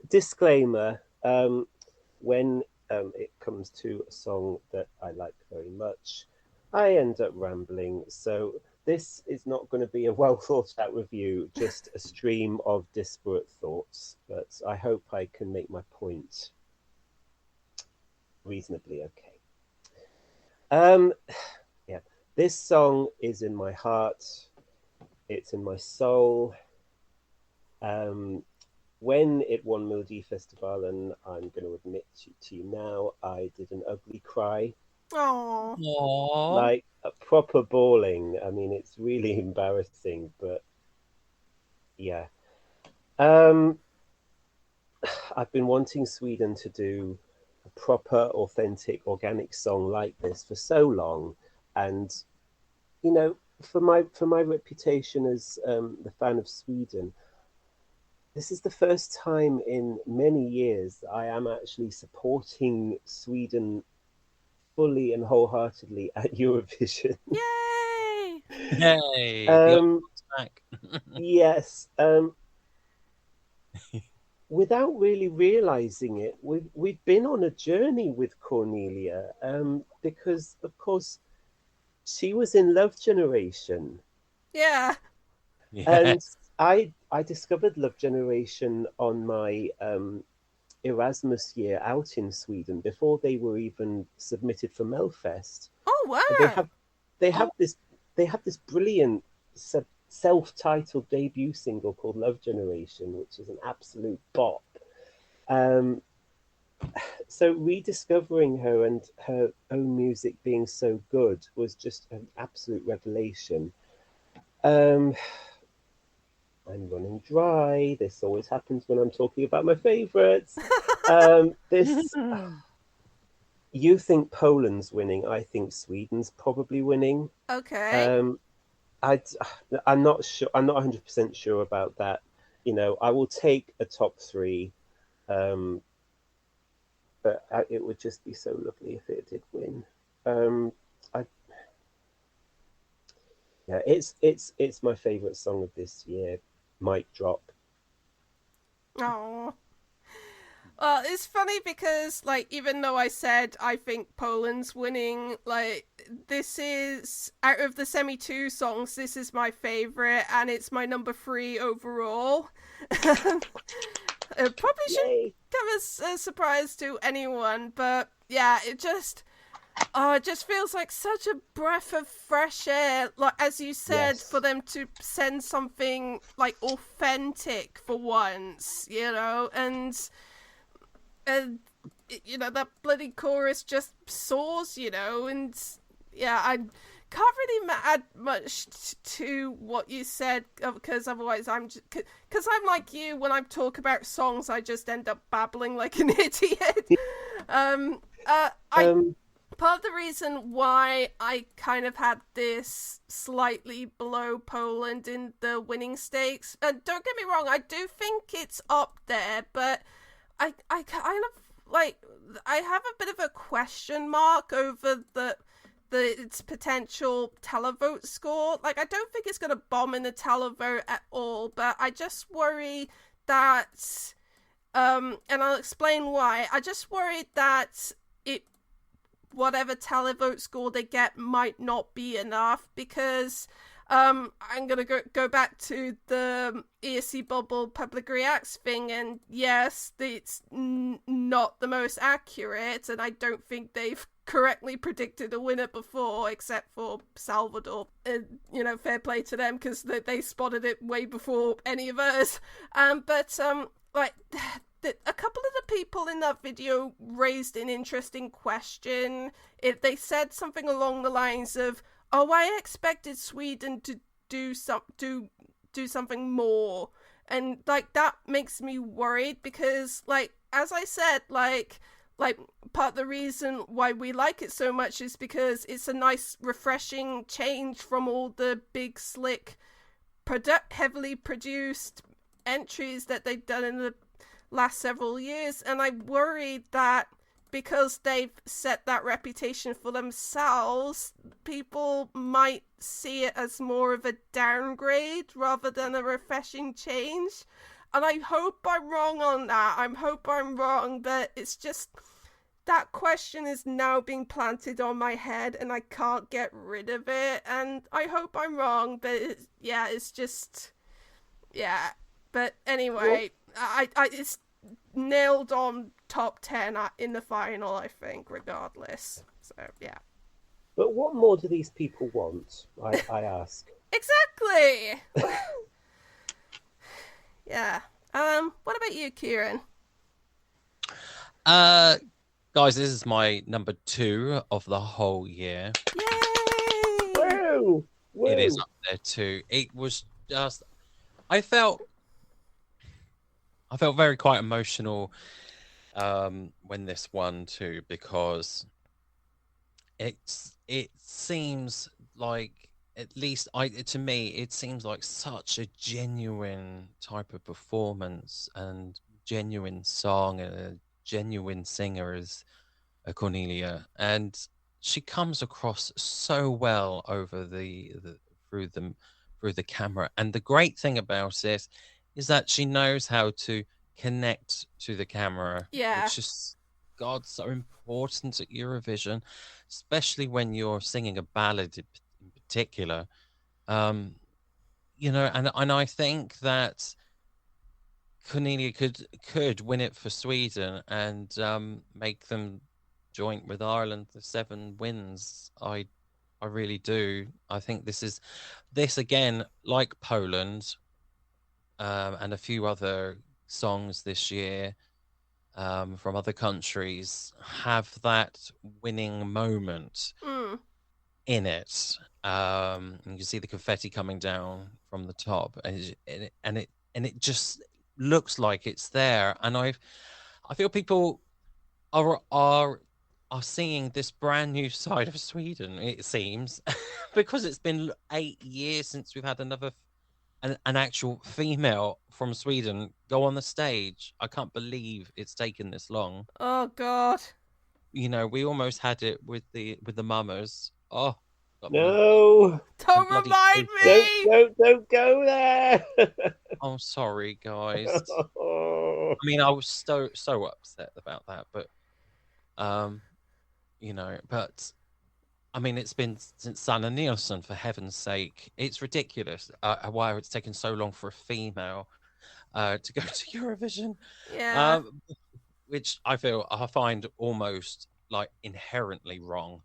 disclaimer, when it comes to a song that I like very much, I end up rambling. So this is not going to be a well thought out review, just a stream of disparate thoughts. But I hope I can make my point reasonably okay. Um, yeah, this song is in my heart. It's in my soul. Um, when it won Melody Festival, and I'm going to admit to you now, I did an ugly cry, Oh. Aww. like a proper bawling. I mean, it's really embarrassing, but yeah. Um, I've been wanting Sweden to do a proper, authentic, organic song like this for so long, and you know, for my reputation as the fan of Sweden, this is the first time in many years that I am actually supporting Sweden fully and wholeheartedly at Eurovision. Yay! Yay! The um, old back. yes, without really realizing it, we've been on a journey with Cornelia, because of course she was in Love Generation, Yeah. and Yes. I discovered Love Generation on my Erasmus year out in Sweden before they were even submitted for Melfest. Oh They wow. have they Oh, have this they have this brilliant self-titled debut single called Love Generation, which is an absolute bop. Um, so rediscovering her and her own music being so good was just an absolute revelation. Um, I'm running dry. This always happens when I'm talking about my favorites. This You think Poland's winning? I think Sweden's probably winning. Okay. Um, I I'm not sure. I'm not 100% sure about that. I will take a top three, um, but it would just be so lovely if it did win. Um, I Yeah, it's my favorite song of this year. Mic drop. Oh. Well, it's funny because, like, even though I said I think Poland's winning, like, this is, out of the semi 2 songs, this is my favorite, and it's my number 3 overall. It probably shouldn't Yay! come as a surprise to anyone, but yeah, it just feels like such a breath of fresh air. Like, as you said, for Yes. them to send something like authentic for once, and that bloody chorus just soars, and yeah, I can't really add much to what you said, because otherwise I'm just, because I'm like you, when I talk about songs I just end up babbling like an idiot. I Um. Part of the reason why I kind of had this slightly below Poland in the winning stakes, and don't get me wrong, I do think it's up there, but I kind of like, I have a bit of a question mark over its potential televote score. Like, I don't think it's going to bomb in the televote at all, but I just worry that, and I'll explain why. I just worry that it whatever televote score they get might not be enough, because I'm gonna go back to the ESC bubble public reacts thing, and yes, it's not the most accurate, and I don't think they've correctly predicted a winner before, except for Salvador. Fair play to them, because they spotted it way before any of us. But like, a couple of the people in that video raised an interesting question. If they said something along the lines of, "Oh, I expected Sweden to do something more," and like, that makes me worried, because, like, as I said, like part of the reason why we like it so much is because it's a nice, refreshing change from all the big, slick, heavily produced entries that they've done in the last several years. And I worry that because they've set that reputation for themselves, people might see it as more of a downgrade rather than a refreshing change. and I hope I'm wrong on that. I hope I'm wrong, but it's just that question is now being planted on my head, and I can't get rid of it. And I hope I'm wrong, but it's just yeah. But anyway, it's nailed on top 10 in the final, I think, regardless. So yeah. But what more do these people want? I ask. Exactly. Yeah. What about you, Kieran? Guys, this is my number 2 of the whole year. Yay! Woo! Woo! It is up there too. It was just, I felt very quite emotional when this won too, because it seems like, at least to me, it seems like such a genuine type of performance and genuine song and a genuine singer as Cornelia, and she comes across so well over through the camera. And the great thing about it is that she knows how to connect to the camera, Yeah. which is, God, so important at Eurovision, especially when you're singing a ballad in particular. And I think that Cornelia could win it for Sweden and make them joint with Ireland the 7 wins. I really do. I think this again, like Poland, and a few other songs this year from other countries, have that winning moment in it. You can see the confetti coming down from the top, and it just looks like it's there. And I feel people are seeing this brand new side of Sweden, it seems, because it's been 8 years since we've had an actual female from Sweden go on the stage. I can't believe it's taken this long. Oh God. We almost had it with the Mummers. Oh, no! Don't remind me. Don't go there. I'm sorry, guys. I mean, I was so upset about that, but but I mean, it's been since Sanna Nielsen, for heaven's sake. It's ridiculous why it's taken so long for a female to go to Eurovision. Yeah. Which I find almost like inherently wrong.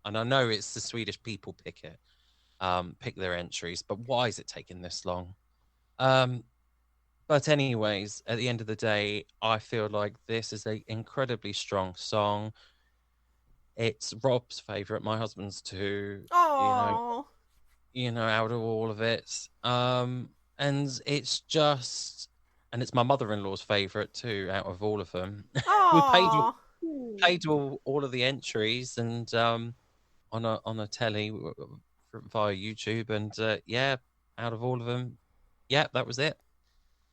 And I know it's the Swedish people pick their entries, but why is it taking this long? But anyways, at the end of the day, I feel like this is an incredibly strong song. It's Rob's favorite, my husband's too. Oh. Out of all of it. And it's just, and it's my mother-in-law's favorite too, out of all of them. We paid all of the entries, and on a telly via YouTube, and out of all of them, that was it.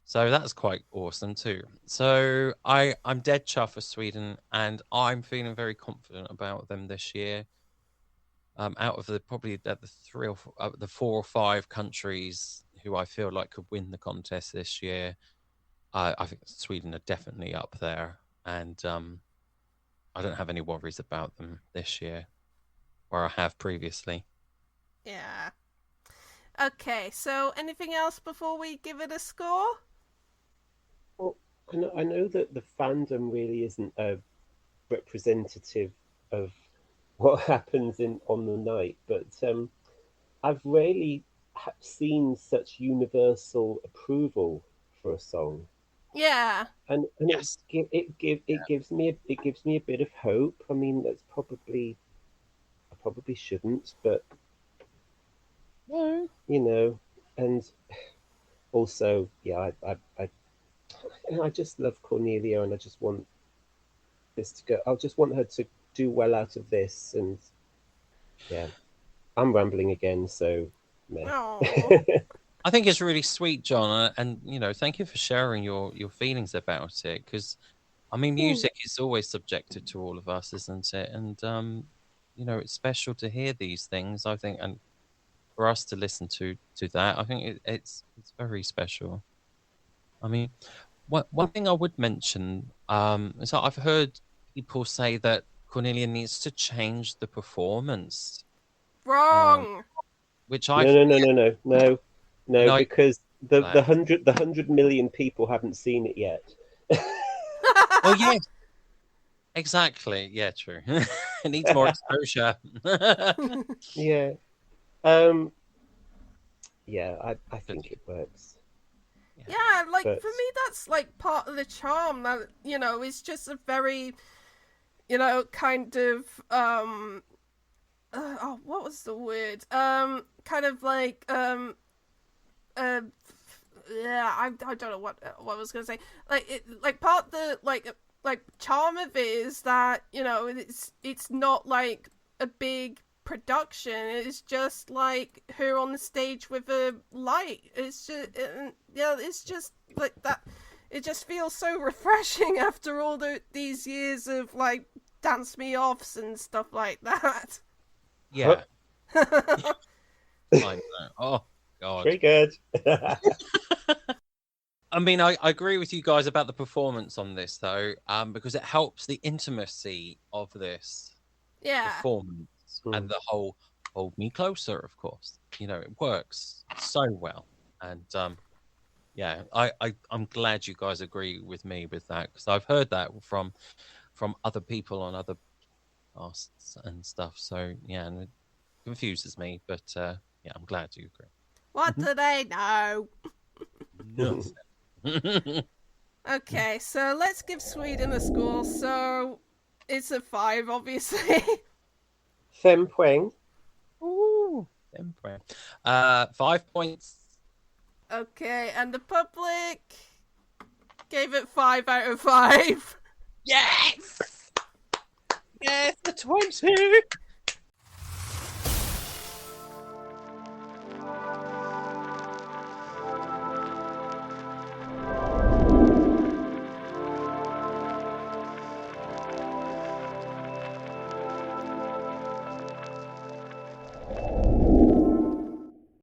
So that's quite awesome too. So I'm dead chuffed for Sweden, and I'm feeling very confident about them this year. Out of the 4 or 5 countries who I feel like could win the contest this year, I think Sweden are definitely up there, and I don't have any worries about them this year, where I have previously. Yeah. Okay, so anything else before we give it a score? Well, I know that the fandom really isn't representative of what happens on the night, but I've rarely seen such universal approval for a song. Yeah. And Yes. it gives me a bit of hope. I mean, I probably shouldn't, but and also, yeah, I just love Cornelia, and I just want this to go. I just want her to do well out of this, and yeah, I'm rambling again, so I think it's really sweet, John, and thank you for sharing your feelings about it, because I mean, music is always subjective to all of us, isn't it? And it's special to hear these things, I think, and for us to listen to that, I think it's very special. I mean, one thing I would mention is that I've heard people say that Cornelia needs to change the performance, um, Wrong. which No, I've no, no, no, no, no, no, and I because the that. the 100 million people haven't seen it yet. Well, yeah, exactly. Yeah, true. It needs more exposure. Yeah. Um. Yeah, I But, think it works, Yeah, like but for me, that's like part of the charm. That it's just a very, kind of oh, what was the word? Kind of like uh, yeah, I don't know what I was gonna say. Like like part of the like charm of it is that it's not like a big production. It's just like her on the stage with a light. It's just it's just like that. It just feels so refreshing after all these years of like dance me offs and stuff like that. yeah, I know. Oh God. triggered. I mean, I agree with you guys about the performance on this though, because it helps the intimacy of this Yeah. performance and the whole hold me closer, of course. It works so well. And yeah, I'm glad you guys agree with me with that, because I've heard that from other people on other casts and stuff. So yeah, and it confuses me, but yeah, I'm glad you agree. What do they know? Nothing. Okay, so let's give Sweden a score. So it's a 5, obviously. 5 points. Ooh, temporary. 5 points. Okay, and the public gave it 5 out of 5. Yes! Yes, the 20!